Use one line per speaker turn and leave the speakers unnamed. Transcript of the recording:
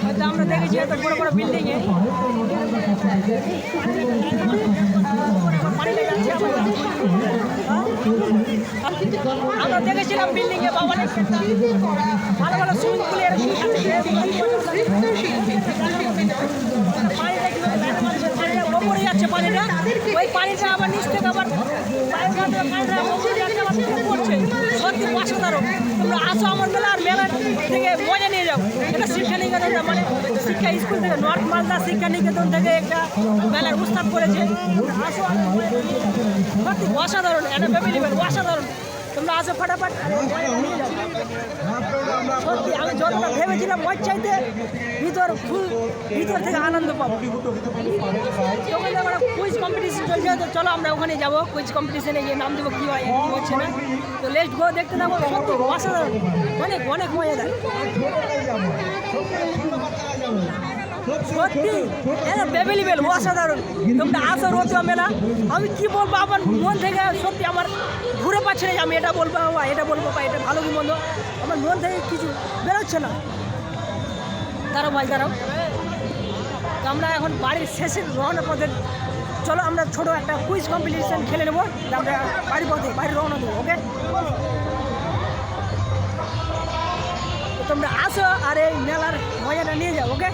হয়তো আমরা দেখেছি এত বড় বড় বিল্ডিংয়ে আমরা দেখেছিলাম বিল্ডিংয়ে বাবা ভালো ভালো সুইমিং পুলের ওপরে যাচ্ছে পানিটা, ওই পানিটা আবার নিচ থেকে আবার পড়ছে। সত্যি অসাধারণ। তোমরা আসো আমার মেলা, আর মেলার থেকে মজা নিয়ে যাও। এটা শিক্ষা নিকেতন, মানে শিক্ষা স্কুল থেকে, নর্থ মালদা শিক্ষা নিকেতন থেকে একটা মেলার উৎসব করেছে। আসো, সত্যি অসাধারণ, এটা ভেবে অসাধারণ। তোমরা আসো ফটাফট। সত্যি আমি যতটা ভেবেছিলাম ওর চাইতে ভিতর থেকে আনন্দ পাবো। কুইজ কম্পিটিশন চলছে, তো চলো আমরা ওখানে যাবো। কুইজ কম্পিটিশনে গিয়ে নাম দেবো, কী হয় কী হচ্ছে না। তো লেটস গো, দেখতে থাকবো। সত্যি অসাধারণ, অনেক অনেক মজাদার। সত্যি বেবেলিবেল অসাধারণ। তোমরা আসো রতুয়া মেলা। আমি কি বলবো আমার মন থেকে, সত্যি আমার ঘুরে পাচ্ছে না আমি এটা বলবো বা এটা বলবো বা এটা ভালো কি মন্দ, আমার মন থেকে কিছু বেরোচ্ছে না। দাঁড়াও ভাই দাঁড়াও। তো আমরা এখন বাড়ির শেষের রওনা পথে। চলো আমরা ছোটো একটা কুইজ কম্পিটিশান খেলে নেবো, আমরা বাড়ির পথে বাইরে রওনা দেবো। ওকে, তোমরা আসো আর এই মেলার মজাটা নিয়ে যাও। ওকে।